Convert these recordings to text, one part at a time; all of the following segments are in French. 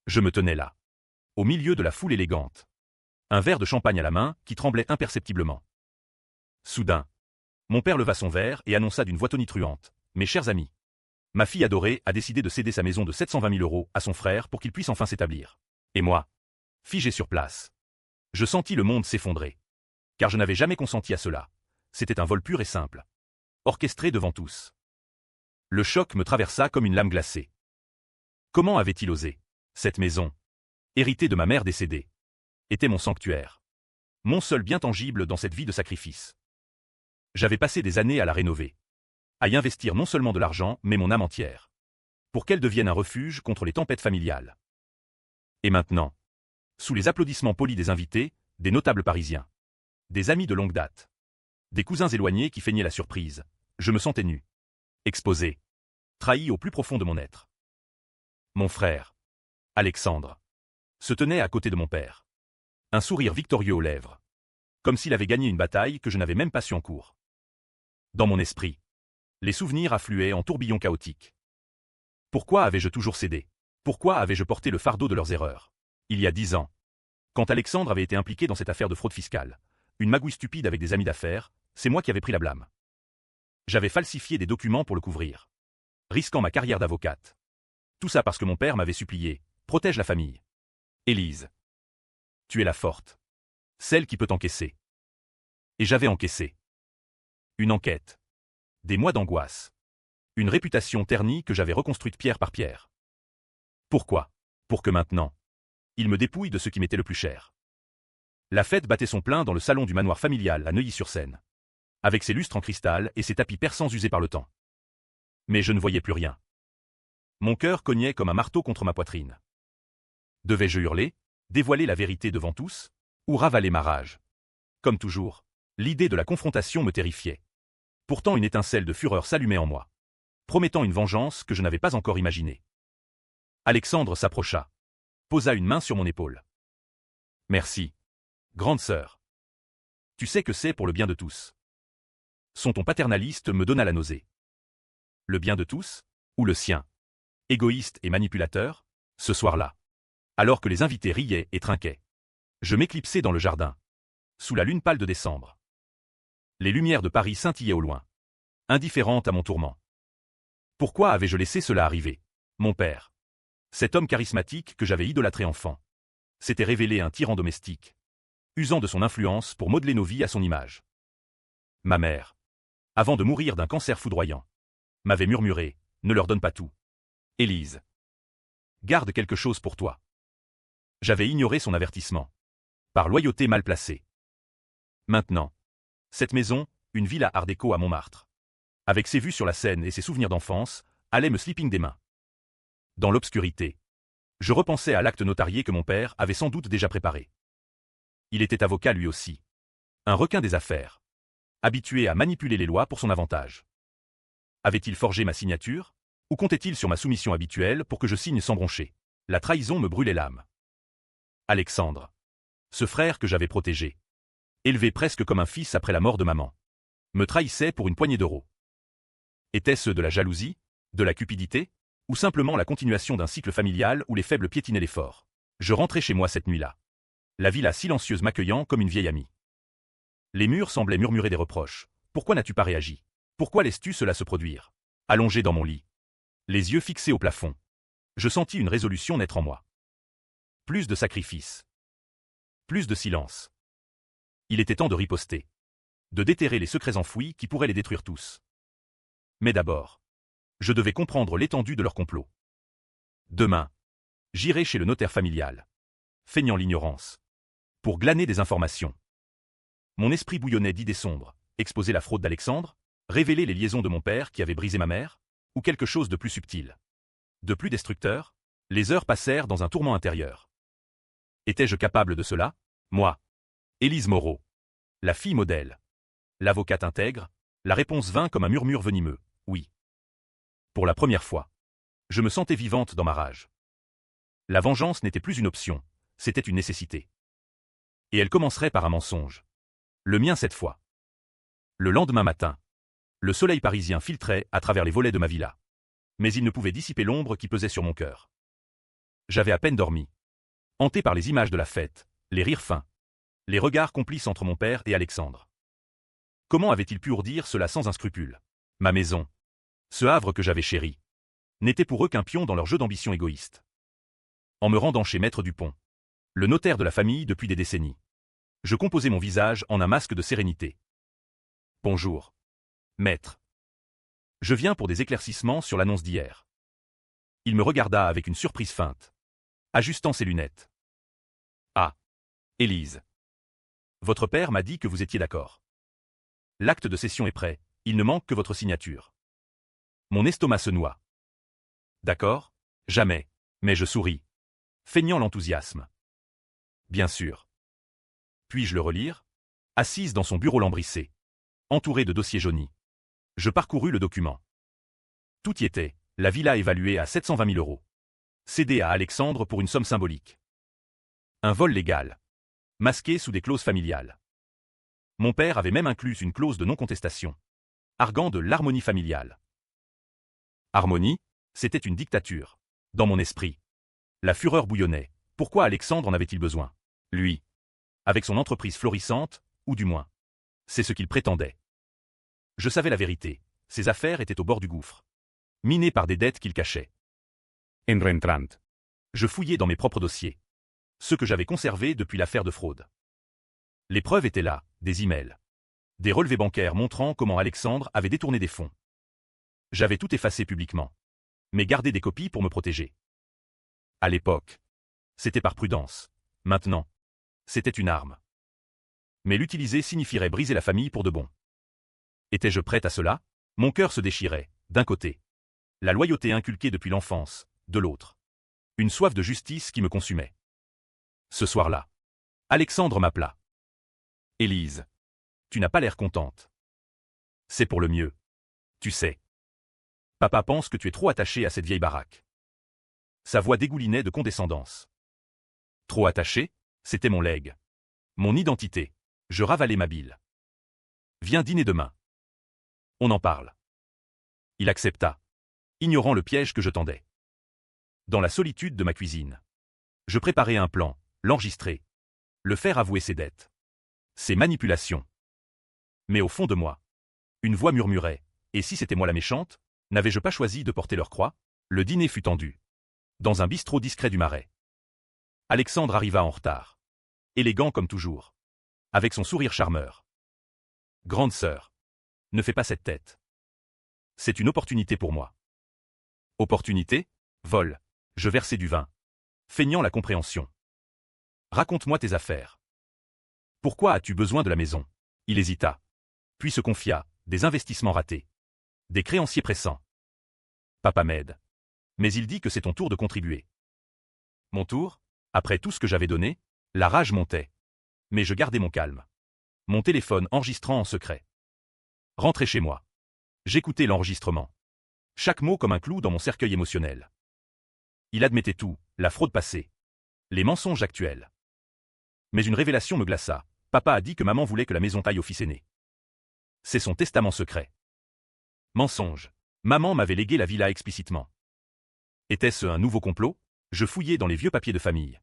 Je me tenais là, au milieu de la foule élégante. Un verre de champagne à la main qui tremblait imperceptiblement. Soudain, mon père leva son verre et annonça d'une voix tonitruante. « Mes chers amis, ma fille adorée a décidé de céder sa maison de 720 000 € à son frère pour qu'il puisse enfin s'établir. Et moi, figé sur place. Je sentis le monde s'effondrer. Car je n'avais jamais consenti à cela. C'était un vol pur et simple. Orchestré devant tous. Le choc me traversa comme une lame glacée. Comment avait-il osé? Cette maison, héritée de ma mère décédée, était mon sanctuaire. Mon seul bien tangible dans cette vie de sacrifice. J'avais passé des années à la rénover. À y investir non seulement de l'argent, mais mon âme entière. Pour qu'elle devienne un refuge contre les tempêtes familiales. Et maintenant, sous les applaudissements polis des invités, des notables parisiens, des amis de longue date, des cousins éloignés qui feignaient la surprise, je me sentais nu, exposé, trahi au plus profond de mon être. Mon frère, Alexandre, se tenait à côté de mon père. Un sourire victorieux aux lèvres. Comme s'il avait gagné une bataille que je n'avais même pas su en cours. Dans mon esprit, les souvenirs affluaient en tourbillons chaotiques. Pourquoi avais-je toujours cédé? Pourquoi avais-je porté le fardeau de leurs erreurs? Il y a 10 ans, quand Alexandre avait été impliqué dans cette affaire de fraude fiscale, une magouille stupide avec des amis d'affaires, c'est moi qui avais pris la blâme. J'avais falsifié des documents pour le couvrir, risquant ma carrière d'avocate. Tout ça parce que mon père m'avait supplié, protège la famille. Élise, tu es la forte, celle qui peut encaisser. Et j'avais encaissé. Une enquête. Des mois d'angoisse. Une réputation ternie que j'avais reconstruite pierre par pierre. Pourquoi? Pour que maintenant, il me dépouille de ce qui m'était le plus cher. La fête battait son plein dans le salon du manoir familial à Neuilly-sur-Seine, avec ses lustres en cristal et ses tapis persans usés par le temps. Mais je ne voyais plus rien. Mon cœur cognait comme un marteau contre ma poitrine. Devais-je hurler, dévoiler la vérité devant tous, ou ravaler ma rage? Comme toujours, l'idée de la confrontation me terrifiait. Pourtant une étincelle de fureur s'allumait en moi, promettant une vengeance que je n'avais pas encore imaginée. Alexandre s'approcha, posa une main sur mon épaule. « Merci, grande sœur. Tu sais que c'est pour le bien de tous. » Son ton paternaliste me donna la nausée. Le bien de tous, ou le sien? Égoïste et manipulateur, ce soir-là, alors que les invités riaient et trinquaient. Je m'éclipsai dans le jardin, sous la lune pâle de décembre. Les lumières de Paris scintillaient au loin, indifférentes à mon tourment. Pourquoi avais-je laissé cela arriver? Mon père, cet homme charismatique que j'avais idolâtré enfant, s'était révélé un tyran domestique, usant de son influence pour modeler nos vies à son image. Ma mère, avant de mourir d'un cancer foudroyant, m'avait murmuré, ne leur donne pas tout. Élise, garde quelque chose pour toi. J'avais ignoré son avertissement, par loyauté mal placée. Maintenant, cette maison, une villa art déco à Montmartre, avec ses vues sur la Seine et ses souvenirs d'enfance, allait me slipping des mains. Dans l'obscurité, je repensais à l'acte notarié que mon père avait sans doute déjà préparé. Il était avocat lui aussi. Un requin des affaires, habitué à manipuler les lois pour son avantage. Avait-il forgé ma signature, ou comptait-il sur ma soumission habituelle pour que je signe sans broncher? La trahison me brûlait l'âme. Alexandre, ce frère que j'avais protégé, élevé presque comme un fils après la mort de maman, me trahissait pour une poignée d'euros. Était-ce de la jalousie, de la cupidité, ou simplement la continuation d'un cycle familial où les faibles piétinaient les forts? Je rentrais chez moi cette nuit-là, la villa silencieuse m'accueillant comme une vieille amie. Les murs semblaient murmurer des reproches. Pourquoi n'as-tu pas réagi? Pourquoi laisses-tu cela se produire? Allongé dans mon lit, les yeux fixés au plafond, je sentis une résolution naître en moi. Plus de sacrifices. Plus de silence. Il était temps de riposter. De déterrer les secrets enfouis qui pourraient les détruire tous. Mais d'abord, je devais comprendre l'étendue de leur complot. Demain, j'irai chez le notaire familial, feignant l'ignorance, pour glaner des informations. Mon esprit bouillonnait d'idées sombres, exposer la fraude d'Alexandre, révéler les liaisons de mon père qui avait brisé ma mère, ou quelque chose de plus subtil. De plus destructeur, les heures passèrent dans un tourment intérieur. Étais-je capable de cela? Moi, Élise Moreau, la fille modèle, l'avocate intègre, la réponse vint comme un murmure venimeux, oui. Pour la première fois, je me sentais vivante dans ma rage. La vengeance n'était plus une option, c'était une nécessité. Et elle commencerait par un mensonge. Le mien cette fois. Le lendemain matin, le soleil parisien filtrait à travers les volets de ma villa. Mais il ne pouvait dissiper l'ombre qui pesait sur mon cœur. J'avais à peine dormi. Hanté par les images de la fête, les rires fins, les regards complices entre mon père et Alexandre. Comment avait-il pu ourdir cela sans un scrupule? Ma maison, ce havre que j'avais chéri, n'était pour eux qu'un pion dans leur jeu d'ambition égoïste. En me rendant chez Maître Dupont, le notaire de la famille depuis des décennies, je composais mon visage en un masque de sérénité. Bonjour. Maître. Je viens pour des éclaircissements sur l'annonce d'hier. Il me regarda avec une surprise feinte, ajustant ses lunettes. Ah. Élise. Votre père m'a dit que vous étiez d'accord. L'acte de cession est prêt, il ne manque que votre signature. Mon estomac se noie. D'accord? Jamais. Mais je souris, feignant l'enthousiasme. Bien sûr. Puis-je le relire? Assise dans son bureau lambrissé, entourée de dossiers jaunis. Je parcourus le document. Tout y était, la villa évaluée à 720 000 euros. Cédée à Alexandre pour une somme symbolique. Un vol légal, masqué sous des clauses familiales. Mon père avait même inclus une clause de non-contestation, arguant de l'harmonie familiale. Harmonie, c'était une dictature. Dans mon esprit, la fureur bouillonnait. Pourquoi Alexandre en avait-il besoin? Lui, avec son entreprise florissante, ou du moins, c'est ce qu'il prétendait. Je savais la vérité, ses affaires étaient au bord du gouffre, minées par des dettes qu'il cachait. En rentrant, je fouillais dans mes propres dossiers, ceux que j'avais conservés depuis l'affaire de fraude. Les preuves étaient là, des emails, des relevés bancaires montrant comment Alexandre avait détourné des fonds. J'avais tout effacé publiquement, mais gardé des copies pour me protéger. À l'époque, c'était par prudence. Maintenant, c'était une arme. Mais l'utiliser signifierait briser la famille pour de bon. Étais-je prête à cela? Mon cœur se déchirait, d'un côté. La loyauté inculquée depuis l'enfance, de l'autre. Une soif de justice qui me consumait. Ce soir-là, Alexandre m'appela. Élise, tu n'as pas l'air contente. C'est pour le mieux. Tu sais. Papa pense que tu es trop attachée à cette vieille baraque. Sa voix dégoulinait de condescendance. Trop attachée? C'était mon legs. Mon identité. Je ravalais ma bile. Viens dîner demain. On en parle. Il accepta, ignorant le piège que je tendais. Dans la solitude de ma cuisine, je préparais un plan, l'enregistrer, le faire avouer ses dettes, ses manipulations. Mais au fond de moi, une voix murmurait, et si c'était moi la méchante, n'avais-je pas choisi de porter leur croix? Le dîner fut tendu. Dans un bistrot discret du Marais. Alexandre arriva en retard. Élégant comme toujours. Avec son sourire charmeur. Grande sœur, ne fais pas cette tête. C'est une opportunité pour moi. Opportunité? Vol. Je versai du vin, feignant la compréhension. Raconte-moi tes affaires. Pourquoi as-tu besoin de la maison? Il hésita, puis se confia, des investissements ratés. Des créanciers pressants. Papa m'aide. Mais il dit que c'est ton tour de contribuer. Mon tour? Après tout ce que j'avais donné? La rage montait. Mais je gardais mon calme. Mon téléphone enregistrant en secret. Rentré chez moi. J'écoutais l'enregistrement. Chaque mot comme un clou dans mon cercueil émotionnel. Il admettait tout, la fraude passée. Les mensonges actuels. Mais une révélation me glaça. Papa a dit que maman voulait que la maison aille au fils aîné. C'est son testament secret. Mensonge. Maman m'avait légué la villa explicitement. Était-ce un nouveau complot? Je fouillais dans les vieux papiers de famille.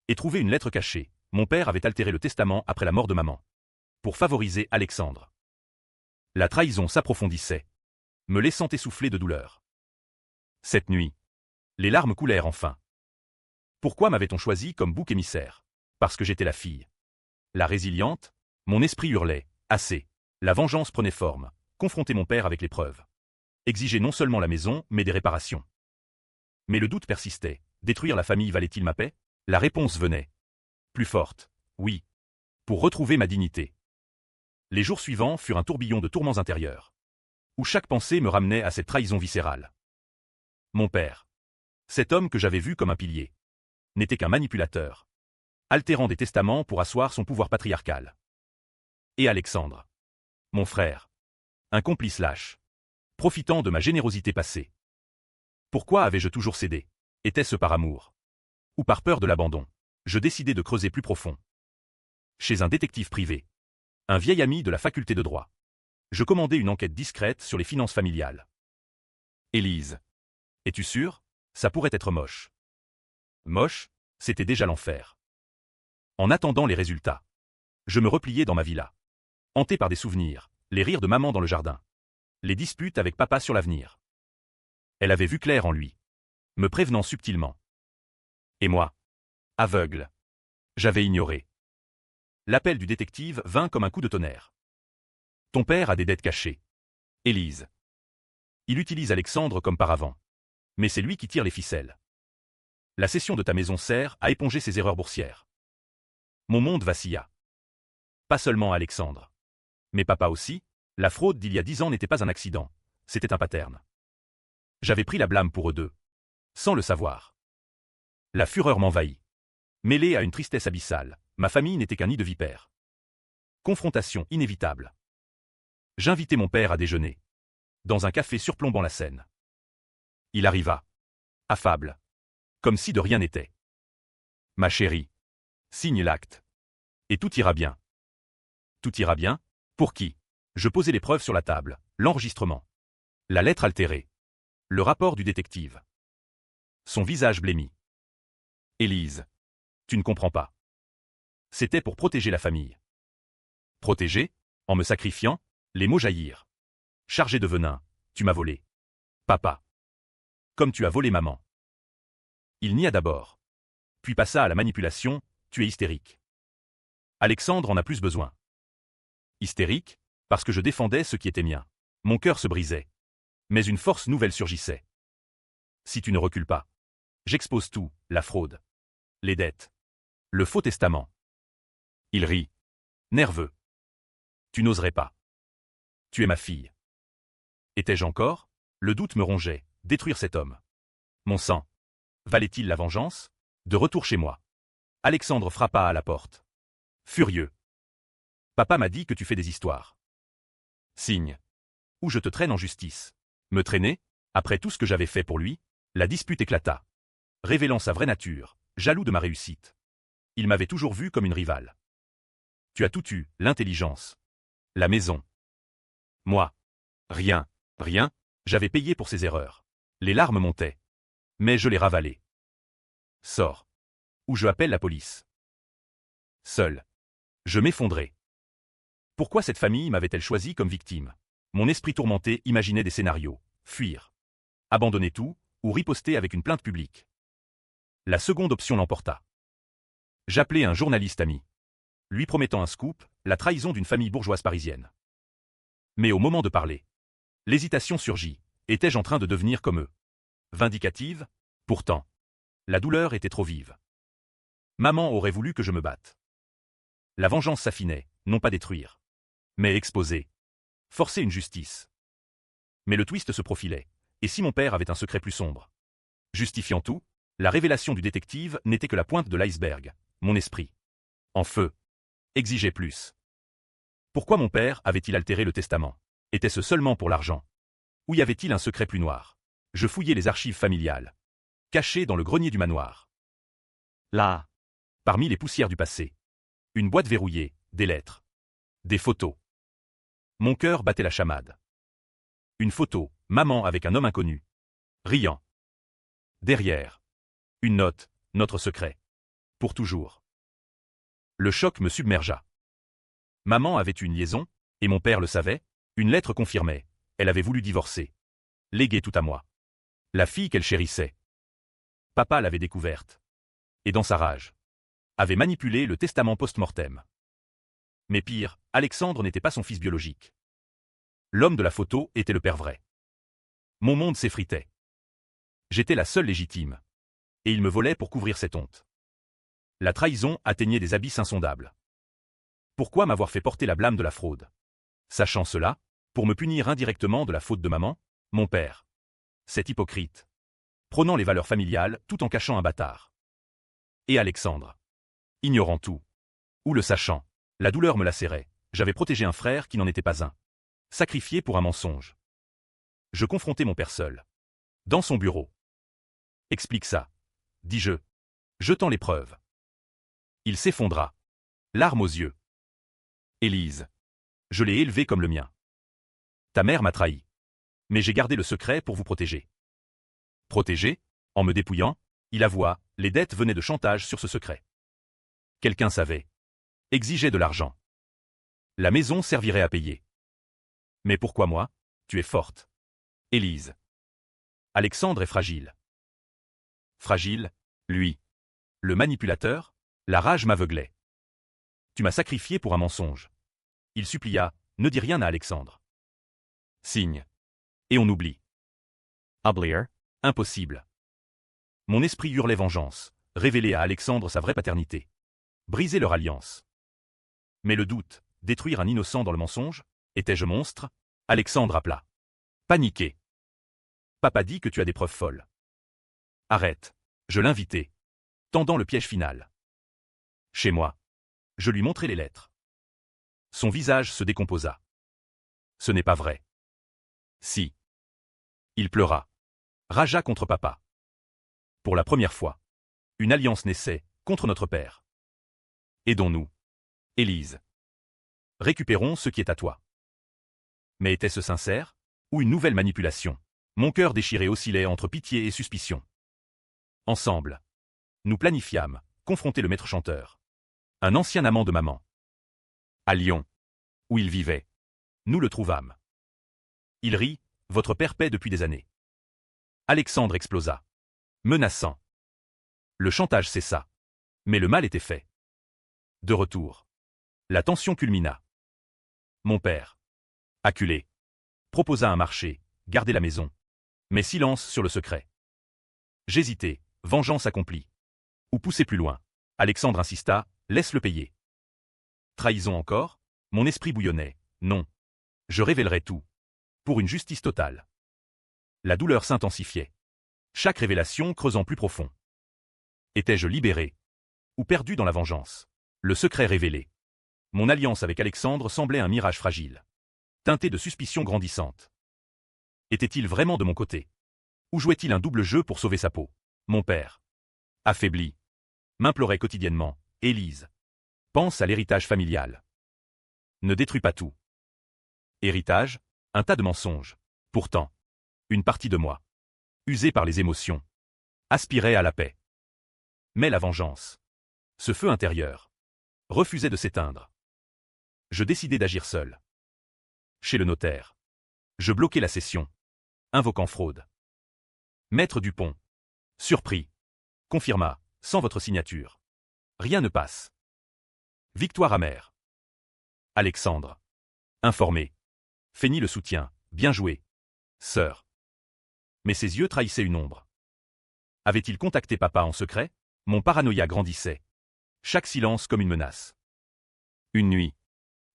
Et trouvai une lettre cachée. Mon père avait altéré le testament après la mort de maman. Pour favoriser Alexandre. La trahison s'approfondissait, me laissant essouffler de douleur. Cette nuit, les larmes coulèrent enfin. Pourquoi m'avait-on choisi comme bouc émissaire? Parce que j'étais la fille. La résiliente, mon esprit hurlait, assez. La vengeance prenait forme, confronter mon père avec les preuves. Exiger non seulement la maison, mais des réparations. Mais le doute persistait. Détruire la famille valait-il ma paix? La réponse venait. Plus forte. Oui. Pour retrouver ma dignité. Les jours suivants furent un tourbillon de tourments intérieurs. Où chaque pensée me ramenait à cette trahison viscérale. Mon père. Cet homme que j'avais vu comme un pilier. N'était qu'un manipulateur. Altérant des testaments pour asseoir son pouvoir patriarcal. Et Alexandre. Mon frère. Un complice lâche. Profitant de ma générosité passée. Pourquoi avais-je toujours cédé? Était-ce par amour? Ou par peur de l'abandon? Je décidai de creuser plus profond. Chez un détective privé. Un vieil ami de la faculté de droit. Je commandai une enquête discrète sur les finances familiales. Élise. Es-tu sûre? Ça pourrait être moche. Moche, c'était déjà l'enfer. En attendant les résultats, je me repliais dans ma villa. Hanté par des souvenirs, les rires de maman dans le jardin. Les disputes avec papa sur l'avenir. Elle avait vu clair en lui, me prévenant subtilement. Et moi, aveugle, j'avais ignoré. L'appel du détective vint comme un coup de tonnerre. Ton père a des dettes cachées. Élise. Il utilise Alexandre comme paravent. Mais c'est lui qui tire les ficelles. La cession de ta maison sert à éponger ses erreurs boursières. Mon monde vacilla. Pas seulement Alexandre. Mais papa aussi, la fraude d'il y a 10 ans n'était pas un accident, c'était un pattern. J'avais pris la blâme pour eux deux. Sans le savoir. La fureur m'envahit. Mêlée à une tristesse abyssale, ma famille n'était qu'un nid de vipères. Confrontation inévitable. J'invitai mon père à déjeuner. Dans un café surplombant la Seine. Il arriva. Affable. Comme si de rien n'était. Ma chérie. Signe l'acte. Et tout ira bien. Tout ira bien? Pour qui? Je posai les preuves sur la table, l'enregistrement. La lettre altérée. Le rapport du détective. Son visage blêmi. Élise. Tu ne comprends pas. C'était pour protéger la famille. Protéger? En me sacrifiant? Les mots jaillirent. Chargé de venin, tu m'as volé. Papa. Comme tu as volé maman. Il nia d'abord. Puis passa à la manipulation, tu es hystérique. Alexandre en a plus besoin. Hystérique, parce que je défendais ce qui était mien. Mon cœur se brisait. Mais une force nouvelle surgissait. Si tu ne recules pas. J'expose tout, la fraude. Les dettes. Le faux testament. Il rit. Nerveux. Tu n'oserais pas. Tu es ma fille. Étais-je encore? Le doute me rongeait. Détruire cet homme. Mon sang. Valait-il la vengeance? De retour chez moi. Alexandre frappa à la porte. Furieux. Papa m'a dit que tu fais des histoires. Signe. Ou je te traîne en justice. Me traîner? Après tout ce que j'avais fait pour lui? La dispute éclata. Révélant sa vraie nature, jaloux de ma réussite. Il m'avait toujours vu comme une rivale. Tu as tout eu, l'intelligence. La maison. Moi. Rien, rien, j'avais payé pour ses erreurs. Les larmes montaient. Mais je les ravalais. Sors. Ou je appelle la police. Seul. Je m'effondrais. Pourquoi cette famille m'avait-elle choisi comme victime? Mon esprit tourmenté imaginait des scénarios. Fuir. Abandonner tout, ou riposter avec une plainte publique. La seconde option l'emporta. J'appelai un journaliste ami. Lui promettant un scoop, la trahison d'une famille bourgeoise parisienne. Mais au moment de parler, l'hésitation surgit. Étais-je en train de devenir comme eux? Vindicative? Pourtant. La douleur était trop vive. Maman aurait voulu que je me batte. La vengeance s'affinait, non pas détruire. Mais exposer. Forcer une justice. Mais le twist se profilait. Et si mon père avait un secret plus sombre? Justifiant tout, la révélation du détective n'était que la pointe de l'iceberg. Mon esprit. En feu. Exigeait plus. Pourquoi mon père avait-il altéré le testament? Était-ce seulement pour l'argent? Ou y avait-il un secret plus noir? Je fouillais les archives familiales. Cachées dans le grenier du manoir. Là. Parmi les poussières du passé. Une boîte verrouillée, des lettres. Des photos. Mon cœur battait la chamade. Une photo, maman avec un homme inconnu. Riant. Derrière. Une note, notre secret. Pour toujours. Le choc me submergea. Maman avait une liaison, et mon père le savait, une lettre confirmait, elle avait voulu divorcer. Léguer tout à moi. La fille qu'elle chérissait. Papa l'avait découverte. Et dans sa rage. Avait manipulé le testament post-mortem. Mais pire, Alexandre n'était pas son fils biologique. L'homme de la photo était le père vrai. Mon monde s'effritait. J'étais la seule légitime. Et il me volait pour couvrir cette honte. La trahison atteignait des abysses insondables. Pourquoi m'avoir fait porter la blâme de la fraude? Sachant cela, pour me punir indirectement de la faute de maman, mon père. Cet hypocrite. Prônant les valeurs familiales tout en cachant un bâtard. Et Alexandre. Ignorant tout. Ou le sachant. La douleur me lacérait. J'avais protégé un frère qui n'en était pas un. Sacrifié pour un mensonge. Je confrontai mon père seul. Dans son bureau. Explique ça. Dis-je. Jetant les preuves. Il s'effondra. Larmes aux yeux. Élise. Je l'ai élevé comme le mien. Ta mère m'a trahi. Mais j'ai gardé le secret pour vous protéger. Protéger? En me dépouillant? Il avoua, les dettes venaient de chantage sur ce secret. Quelqu'un savait. Exigeait de l'argent. La maison servirait à payer. Mais pourquoi moi? Tu es forte. Élise. Alexandre est fragile. Fragile, lui. Le manipulateur, la rage m'aveuglait. Tu m'as sacrifié pour un mensonge. Il supplia, ne dis rien à Alexandre. Signe. Et on oublie. Oublier? Impossible. Mon esprit hurlait vengeance, révéler à Alexandre sa vraie paternité. Briser leur alliance. Mais le doute, détruire un innocent dans le mensonge, étais-je monstre? Alexandre appela. Paniqué. Papa dit que tu as des preuves folles. Arrête. Je l'invitai. Tendant le piège final. Chez moi. Je lui montrai les lettres. Son visage se décomposa. Ce n'est pas vrai. Si. Il pleura. Ragea contre papa. Pour la première fois. Une alliance naissait, contre notre père. Aidons-nous. Élise. Récupérons ce qui est à toi. Mais était-ce sincère? Ou une nouvelle manipulation? Mon cœur déchiré oscillait entre pitié et suspicion. Ensemble. Nous planifiâmes, confronter le maître chanteur. Un ancien amant de maman. À Lyon. Où il vivait. Nous le trouvâmes. Il rit, votre père paie depuis des années. Alexandre explosa. Menaçant. Le chantage cessa. Mais le mal était fait. De retour. La tension culmina. Mon père. Acculé. Proposa un marché, garder la maison. Mais silence sur le secret. J'hésitais, vengeance accomplie. Ou pousser plus loin. Alexandre insista, laisse-le payer. Trahison encore? Mon esprit bouillonnait. Non. Je révélerai tout. Pour une justice totale. La douleur s'intensifiait. Chaque révélation creusant plus profond. Étais-je libéré? Ou perdu dans la vengeance? Le secret révélé. Mon alliance avec Alexandre semblait un mirage fragile. Teinté de suspicion grandissante. Était-il vraiment de mon côté? Ou jouait-il un double jeu pour sauver sa peau? Mon père. Affaibli. M'implorait quotidiennement. Élise. Pense à l'héritage familial. Ne détruis pas tout. Héritage, un tas de mensonges. Pourtant, une partie de moi, usée par les émotions, aspirait à la paix. Mais la vengeance, ce feu intérieur, refusait de s'éteindre. Je décidai d'agir seul. Chez le notaire. Je bloquai la session, invoquant fraude. Maître Dupont, surpris, confirma, sans votre signature. Rien ne passe. Victoire amère. Alexandre. Informé. Feignit le soutien. Bien joué. Sœur. Mais ses yeux trahissaient une ombre. Avait-il contacté papa en secret? Mon paranoïa grandissait. Chaque silence comme une menace. Une nuit.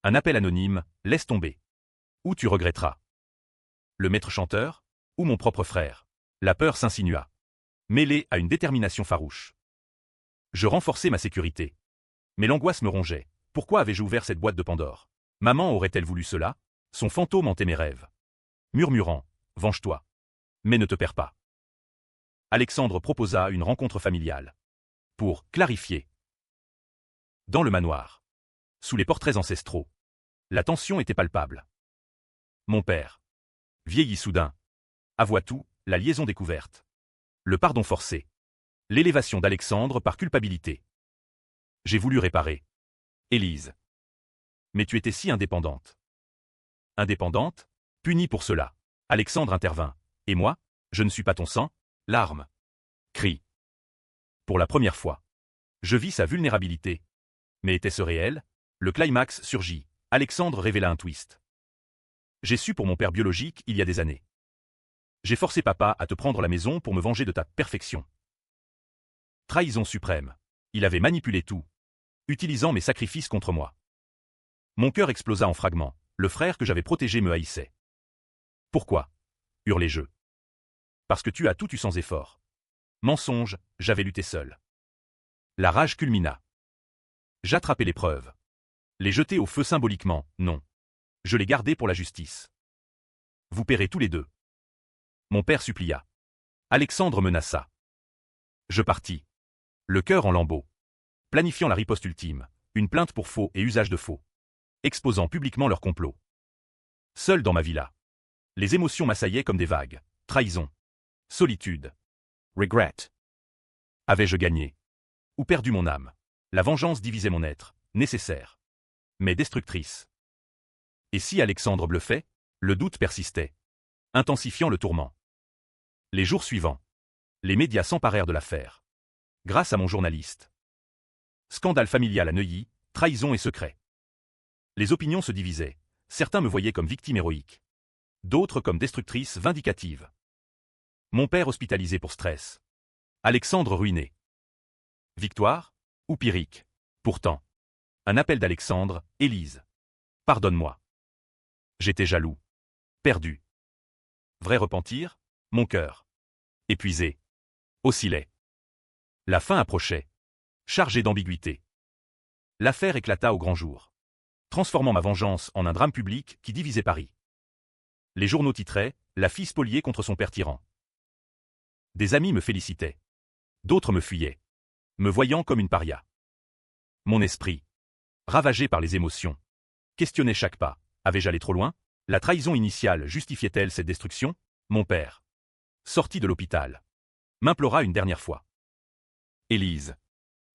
Un appel anonyme, laisse tomber. Ou tu regretteras. Le maître chanteur? Ou mon propre frère? La peur s'insinua. Mêlée à une détermination farouche. Je renforçai ma sécurité. Mais l'angoisse me rongeait. Pourquoi avais-je ouvert cette boîte de Pandore? Maman aurait-elle voulu cela? Son fantôme hantait mes rêves. Murmurant, venge-toi. Mais ne te perds pas. Alexandre proposa une rencontre familiale. Pour clarifier. Dans le manoir. Sous les portraits ancestraux. La tension était palpable. Mon père. Vieilli soudain. Avoua tout, la liaison découverte. Le pardon forcé. L'élévation d'Alexandre par culpabilité. J'ai voulu réparer. Élise. Mais tu étais si indépendante. Indépendante? Punie pour cela. Alexandre intervint. Et moi? Je ne suis pas ton sang? Larmes. Cris. Pour la première fois. Je vis sa vulnérabilité. Mais était-ce réel? Le climax surgit. Alexandre révéla un twist. J'ai su pour mon père biologique il y a des années. J'ai forcé papa à te prendre la maison pour me venger de ta perfection. Trahison suprême. Il avait manipulé tout. Utilisant mes sacrifices contre moi. Mon cœur explosa en fragments. Le frère que j'avais protégé me haïssait. Pourquoi? Hurlai-je. Parce que tu as tout eu sans effort. Mensonge, j'avais lutté seul. La rage culmina. J'attrapai les preuves. Les jeter au feu symboliquement, non. Je les gardai pour la justice. Vous paierez tous les deux. Mon père supplia. Alexandre menaça. Je partis. Le cœur en lambeaux. Planifiant la riposte ultime, une plainte pour faux et usage de faux. Exposant publiquement leur complot. Seul dans ma villa. Les émotions m'assaillaient comme des vagues. Trahison. Solitude. Regret. Avais-je gagné? Ou perdu mon âme? La vengeance divisait mon être, nécessaire, mais destructrice. Et si Alexandre bluffait? Le doute persistait, intensifiant le tourment. Les jours suivants, les médias s'emparèrent de l'affaire. Grâce à mon journaliste. Scandale familial à Neuilly, trahison et secret. Les opinions se divisaient. Certains me voyaient comme victime héroïque. D'autres comme destructrice vindicative. Mon père hospitalisé pour stress. Alexandre ruiné. Victoire? Ou Pyrrhic? Pourtant. Un appel d'Alexandre, Élise. Pardonne-moi. J'étais jaloux. Perdu. Vrai repentir? Mon cœur. Épuisé. Oscillait. La fin approchait. Chargée d'ambiguïté. L'affaire éclata au grand jour, transformant ma vengeance en un drame public qui divisait Paris. Les journaux titraient « La fille spoliée contre son père tyran ». Des amis me félicitaient. D'autres me fuyaient, me voyant comme une paria. Mon esprit, ravagé par les émotions, questionnait chaque pas. Avais-je allé trop loin? La trahison initiale justifiait-elle cette destruction? Mon père, sorti de l'hôpital, m'implora une dernière fois. Élise,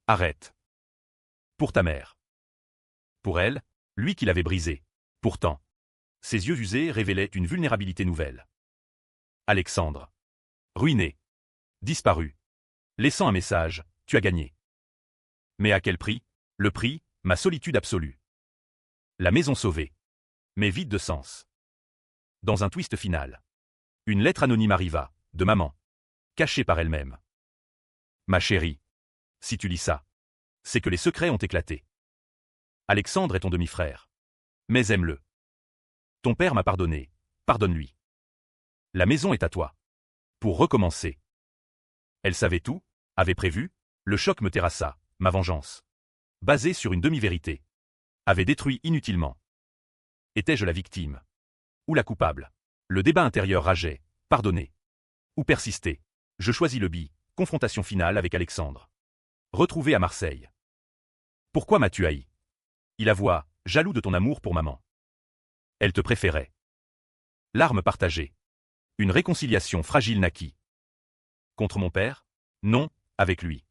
arrête. Pour ta mère. Pour elle, lui qui l'avait brisée. Pourtant, ses yeux usés révélaient une vulnérabilité nouvelle. Alexandre. Ruiné. Disparu. Laissant un message, tu as gagné. Mais à quel prix? Le prix, ma solitude absolue. La maison sauvée. Mais vide de sens. Dans un twist final. Une lettre anonyme arriva, de maman. Cachée par elle-même. Ma chérie. Si tu lis ça, c'est que les secrets ont éclaté. Alexandre est ton demi-frère. Mais aime-le. Ton père m'a pardonné, pardonne-lui. La maison est à toi. Pour recommencer. Elle savait tout, avait prévu, le choc me terrassa, ma vengeance. Basée sur une demi-vérité. Avait détruit inutilement. Étais-je la victime? Ou la coupable? Le débat intérieur rageait, pardonner. Ou persister? Je choisis le bi, confrontation finale avec Alexandre. Retrouvé à Marseille. Pourquoi m'as-tu haï? Il avoua, jaloux de ton amour pour maman. Elle te préférait. Larmes partagées. Une réconciliation fragile naquit. Contre mon père? Non, avec lui.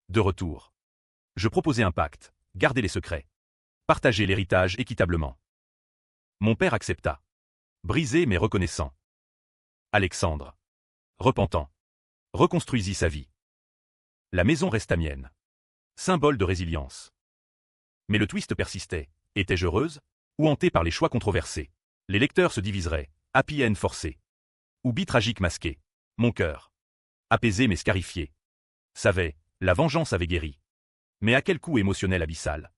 De retour. Je proposai un pacte, garder les secrets. Partager l'héritage équitablement. Mon père accepta. Brisé mais reconnaissant. Alexandre. Repentant. Reconstruisit sa vie. La maison resta mienne. Symbole de résilience. Mais le twist persistait. Étais-je heureuse? Ou hantée par les choix controversés? Les lecteurs se diviseraient. Happy end forcé. Ou bi tragique masqué. Mon cœur. Apaisé mais scarifié. Savait, la vengeance avait guéri. Mais à quel coût émotionnel abyssal?